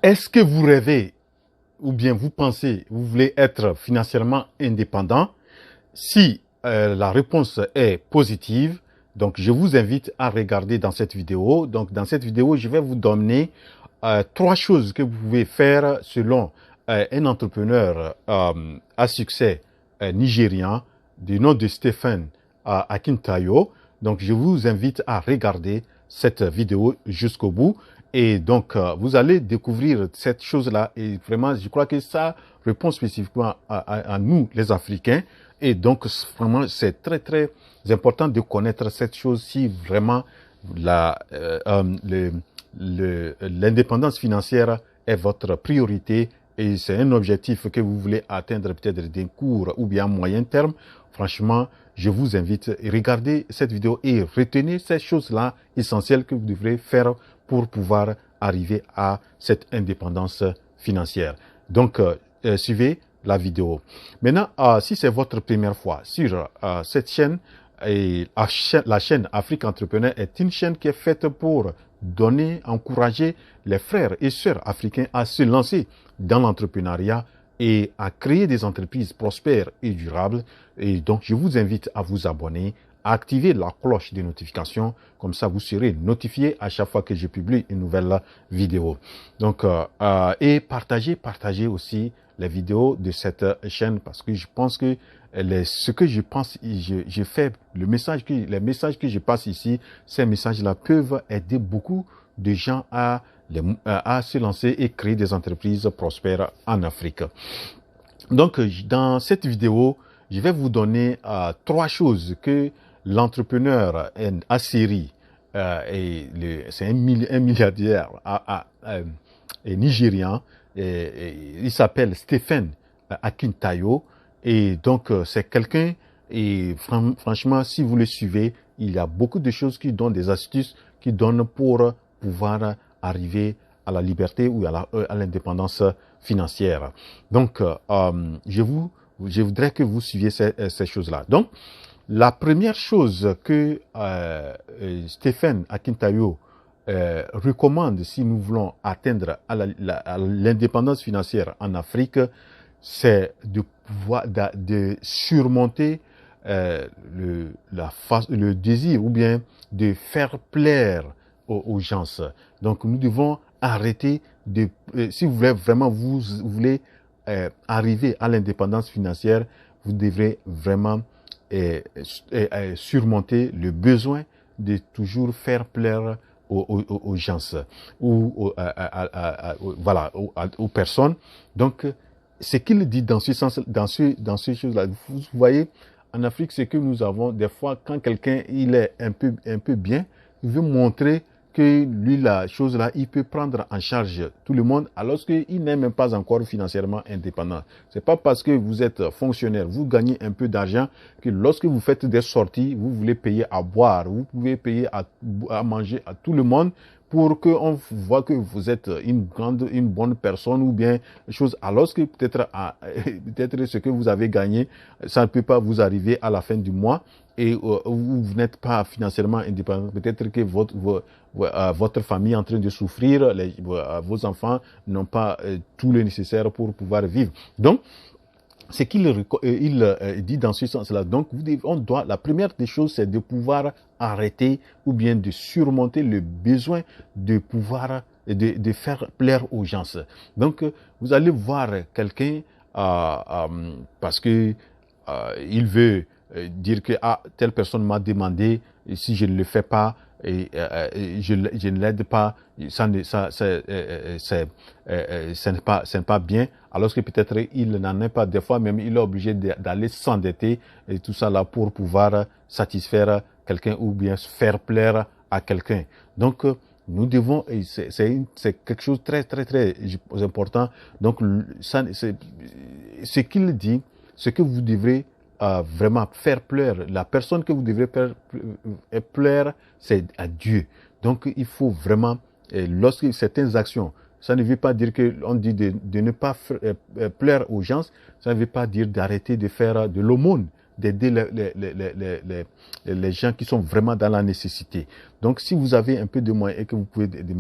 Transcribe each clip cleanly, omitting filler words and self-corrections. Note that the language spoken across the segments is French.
Est-ce que vous rêvez ou bien vous pensez, vous voulez être financièrement indépendant? Si la réponse est positive, donc je vous invite à regarder dans cette vidéo. Donc dans cette vidéo, je vais vous donner trois choses que vous pouvez faire selon un entrepreneur à succès nigérian du nom de Stephen Akintayo. Donc je vous invite à regarder cette vidéo jusqu'au bout. Et donc, vous allez découvrir cette chose-là. Et vraiment, je crois que ça répond spécifiquement à nous, les Africains. Et donc, vraiment, c'est très, très important de connaître cette chose si vraiment l'indépendance financière est votre priorité et c'est un objectif que vous voulez atteindre peut-être d'un court ou bien moyen terme. Franchement, je vous invite à regarder cette vidéo et retenez ces choses-là essentielles que vous devrez faire pour pouvoir arriver à cette indépendance financière. Donc, suivez la vidéo. Maintenant, si c'est votre première fois sur cette chaîne, et la chaîne Afrique Entrepreneur est une chaîne qui est faite pour donner, encourager les frères et sœurs africains à se lancer dans l'entrepreneuriat et à créer des entreprises prospères et durables. Et donc, je vous invite à vous abonner, à activer la cloche de notification. Comme ça, vous serez notifié à chaque fois que je publie une nouvelle vidéo. Donc, et partagez aussi les vidéos de cette chaîne parce que je pense que ce que je pense, je fais, les messages que je passe ici, ces messages-là peuvent aider beaucoup de gens à se lancer et créer des entreprises prospères en Afrique. Donc, dans cette vidéo, je vais vous donner trois choses que l'entrepreneur Asseri, c'est un milliardaire nigérian, il s'appelle Stephen Akintayo, et donc c'est quelqu'un, et franchement, si vous le suivez, il y a beaucoup de choses qui donnent des astuces, qui donnent pour pouvoir arriver à la liberté ou à l'indépendance financière. Donc, je voudrais que vous suiviez ces choses-là. Donc, la première chose que Stephen Akintayo recommande si nous voulons atteindre à l'indépendance financière en Afrique, c'est de surmonter le désir ou bien de faire plaire aux gens. Donc, nous devons arrêter si vous voulez vraiment vous voulez arriver à l'indépendance financière, vous devrez vraiment surmonter le besoin de toujours faire plaire aux gens ou voilà aux personnes. Donc, ce qu'il dit dans ce sens, dans ces choses-là, vous voyez, en Afrique, ce que nous avons des fois, quand quelqu'un il est un peu bien, il veut montrer que lui, la chose là, il peut prendre en charge tout le monde, alors qu'il n'est même pas encore financièrement indépendant. C'est pas parce que vous êtes fonctionnaire, vous gagnez un peu d'argent, que lorsque vous faites des sorties, vous voulez payer à boire, vous pouvez payer à manger à tout le monde, pour qu'on voit que vous êtes une bonne personne ou bien chose, alors que peut-être ce que vous avez gagné, ça ne peut pas vous arriver à la fin du mois et vous n'êtes pas financièrement indépendant. Peut-être que votre famille est en train de souffrir, vos enfants n'ont pas tout le nécessaire pour pouvoir vivre. Donc, ce qu'il dit dans ce sens-là. Donc, la première des choses, c'est de pouvoir arrêter ou bien de surmonter le besoin de pouvoir, de faire plaire aux gens. Donc, vous allez voir quelqu'un parce que il veut dire que telle personne m'a demandé, et si je ne le fais pas, je ne l'aide pas, ça n'est pas bien, alors que peut-être il n'en est pas. Des fois même, il est obligé d'aller s'endetter et tout ça là pour pouvoir satisfaire quelqu'un ou bien faire plaire à quelqu'un. Donc, nous devons, c'est quelque chose de très, très, très important. Donc, ce qu'il dit, ce que vous devrez vraiment faire plaire, la personne que vous devrez faire plaire, c'est à Dieu. Donc, il faut vraiment, lorsque certaines actions, ça ne veut pas dire que on dit de ne pas plaire aux gens, ça ne veut pas dire d'arrêter de faire de l'aumône, d'aider les gens qui sont vraiment dans la nécessité. Donc, si vous avez un peu de moyens et que vous pouvez aider,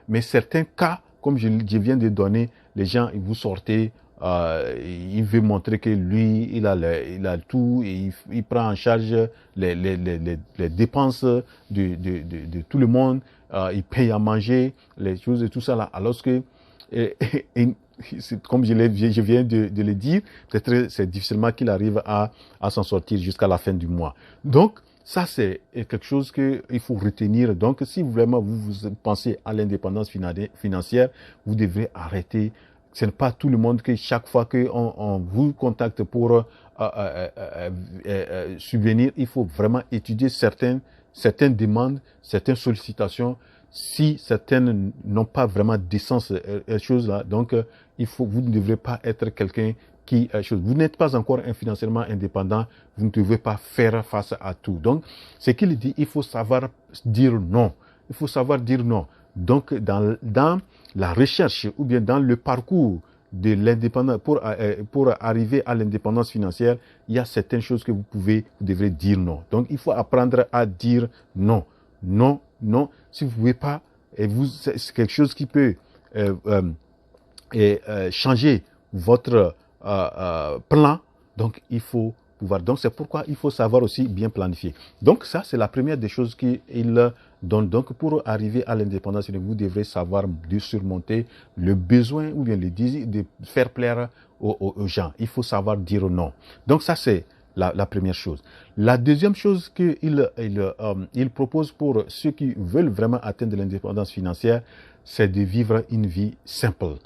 mais certains cas comme je viens de donner, les gens, vous sortez, il veut montrer que lui, il a tout, et il prend en charge les dépenses de tout le monde, il paye à manger, les choses et tout ça là, alors que, comme je viens de le dire, peut-être c'est difficilement qu'il arrive à s'en sortir jusqu'à la fin du mois. Donc, ça, c'est quelque chose qu'il faut retenir. Donc, si vraiment vous pensez à l'indépendance financière, vous devrez arrêter. Ce n'est pas tout le monde que chaque fois qu'on vous contacte pour subvenir, il faut vraiment étudier certaines demandes, certaines sollicitations. Si certaines n'ont pas vraiment d'essence, choses là, donc vous ne devrez pas être quelqu'un vous n'êtes pas encore financièrement indépendant, vous ne devez pas faire face à tout. Donc, ce qu'il dit, il faut savoir dire non. Il faut savoir dire non. Donc, dans la recherche ou bien dans le parcours de l'indépendance, pour arriver à l'indépendance financière, il y a certaines choses que vous devrez dire non. Donc, il faut apprendre à dire non. Non, non. Si vous ne pouvez pas, c'est quelque chose qui peut changer votre plan, donc il faut pouvoir. Donc c'est pourquoi il faut savoir aussi bien planifier. Donc ça, c'est la première des choses qu'il donne. Donc pour arriver à l'indépendance, vous devrez savoir surmonter le besoin ou bien le désir de faire plaire aux gens. Il faut savoir dire non. Donc ça, c'est la première chose. La deuxième chose qu'il propose pour ceux qui veulent vraiment atteindre l'indépendance financière, c'est de vivre une vie simple,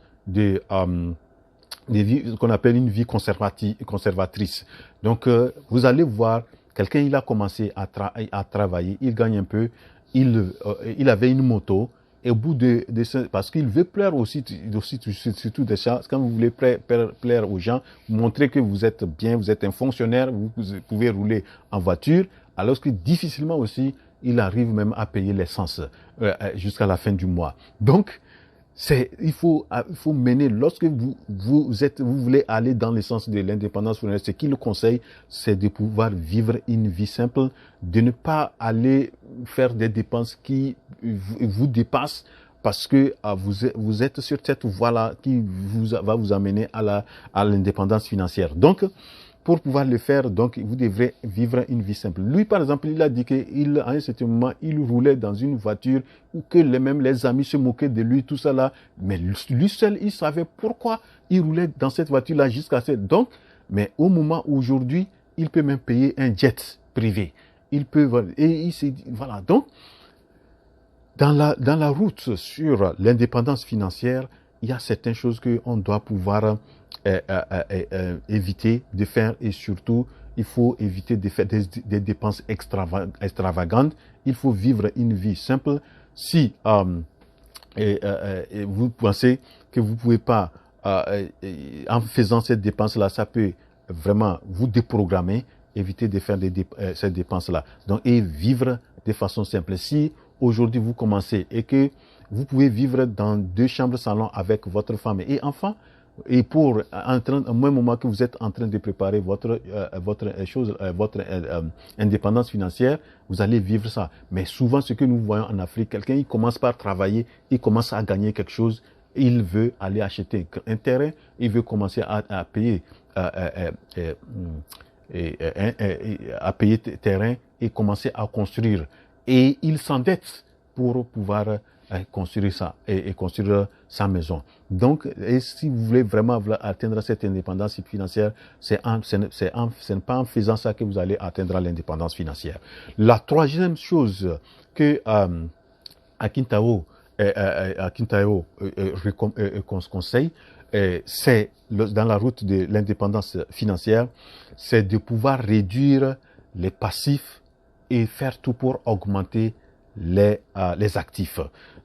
qu'on appelle une vie conservatrice. Donc, vous allez voir, quelqu'un, il a commencé à travailler, il gagne un peu, il avait une moto, et au bout parce qu'il veut plaire aussi surtout des gens, quand vous voulez plaire aux gens, montrer que vous êtes bien, vous êtes un fonctionnaire, vous pouvez rouler en voiture, alors que difficilement aussi, il arrive même à payer l'essence jusqu'à la fin du mois. Donc, il faut mener, lorsque vous voulez aller dans le sens de l'indépendance financière, ce qu'il conseille, c'est de pouvoir vivre une vie simple, de ne pas aller faire des dépenses qui vous dépassent, parce que vous êtes sur cette voie-là qui va vous amener à l'indépendance financière. Donc, pour pouvoir le faire, donc, vous devrez vivre une vie simple. Lui, par exemple, il a dit qu'à un certain moment, il roulait dans une voiture où même les amis se moquaient de lui, tout ça là. Mais lui seul, il savait pourquoi il roulait dans cette voiture-là jusqu'à cette. Donc, mais au moment où aujourd'hui, il peut même payer un jet privé. Il peut, et il s'est dit, voilà. Donc, dans la route sur l'indépendance financière, il y a certaines choses qu'on doit pouvoir éviter de faire, et surtout, il faut éviter de faire des dépenses extravagantes. Il faut vivre une vie simple. Si vous pensez que vous ne pouvez pas, en faisant cette dépense-là, ça peut vraiment vous déprogrammer, éviter de faire cette dépense-là. Donc, et vivre de façon simple. Si aujourd'hui vous commencez et que vous pouvez vivre dans 2 chambres salon avec votre femme et enfants, et au même moment que vous êtes en train de préparer votre indépendance financière, vous allez vivre ça. Mais souvent, ce que nous voyons en Afrique, quelqu'un, il commence par travailler, il commence à gagner quelque chose, il veut aller acheter un terrain, il veut commencer à payer terrain et commencer à construire. Et il s'endette pour pouvoir construire ça et construire sa maison. Donc, et si vous voulez vraiment atteindre cette indépendance financière, ce n'est pas en faisant ça que vous allez atteindre l'indépendance financière. La troisième chose que Akintao conseille, c'est dans la route de l'indépendance financière, c'est de pouvoir réduire les passifs et faire tout pour augmenter les actifs.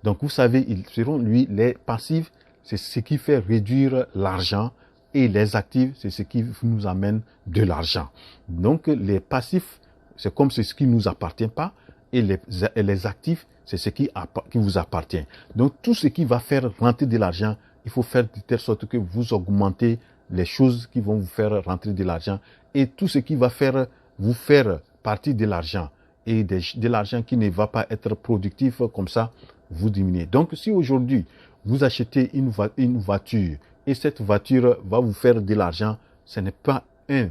Donc, vous savez, selon lui, les passifs, c'est ce qui fait réduire l'argent, et les actifs, c'est ce qui nous amène de l'argent. Donc, les passifs, c'est comme ce qui ne nous appartient pas, et les actifs, c'est ce qui vous appartient. Donc, tout ce qui va faire rentrer de l'argent, il faut faire de telle sorte que vous augmentez les choses qui vont vous faire rentrer de l'argent, et tout ce qui va vous faire partir de l'argent, et de l'argent qui ne va pas être productif, comme ça, vous diminuez. Donc, si aujourd'hui, vous achetez une voiture et cette voiture va vous faire de l'argent, ce n'est pas un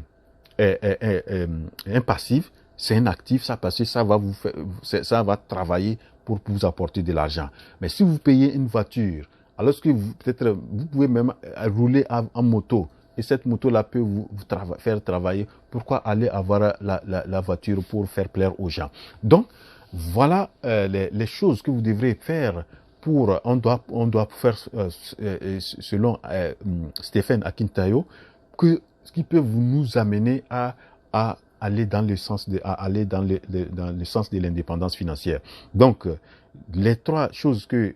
passif, c'est un actif, ça, parce que ça va vous faire, ça va travailler pour vous apporter de l'argent. Mais si vous payez une voiture, alors que peut-être vous pouvez même rouler en moto, et cette moto-là peut vous faire travailler, pourquoi aller avoir la voiture pour faire plaire aux gens? Donc, voilà les choses que vous devrez faire pour, on doit faire selon Stéphane Akintayo, qui peut nous amener à aller dans le sens dans le sens de l'indépendance financière. Donc, les trois choses qu'il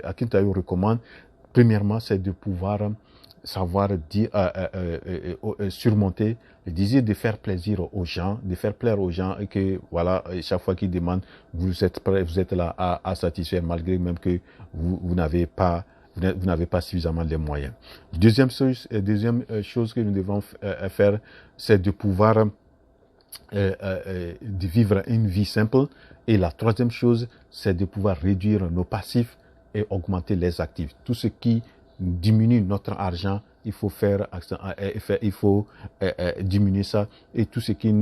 Akintayo recommande, premièrement, c'est de pouvoir savoir surmonter le désir de faire plaisir aux gens, de faire plaire aux gens, et que voilà, chaque fois qu'ils demandent, vous êtes prêt, vous êtes là à satisfaire, malgré même que vous n'avez pas suffisamment de moyens. Deuxième chose que nous devons faire, c'est de pouvoir de vivre une vie simple. Et la troisième chose, c'est de pouvoir réduire nos passifs et augmenter les actifs. Tout ce qui diminue notre argent, il faut diminuer ça. Et tout ce qui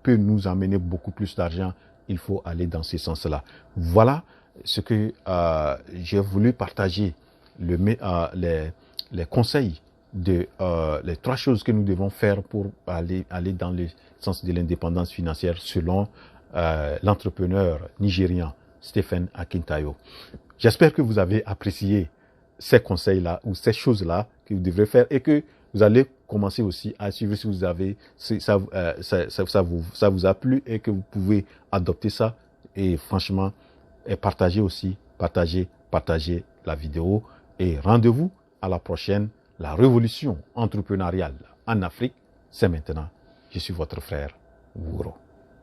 peut nous amener beaucoup plus d'argent, il faut aller dans ce sens-là. Voilà ce que j'ai voulu partager, les conseils les trois choses que nous devons faire pour aller dans le sens de l'indépendance financière selon l'entrepreneur nigérian Stéphane Akintayo. J'espère que vous avez apprécié ces conseils-là ou ces choses-là que vous devrez faire et que vous allez commencer aussi à suivre si vous avez ça vous a plu et que vous pouvez adopter ça et franchement partager la vidéo et rendez-vous à la prochaine. La révolution entrepreneuriale en Afrique, c'est maintenant. Je suis votre frère Wouro.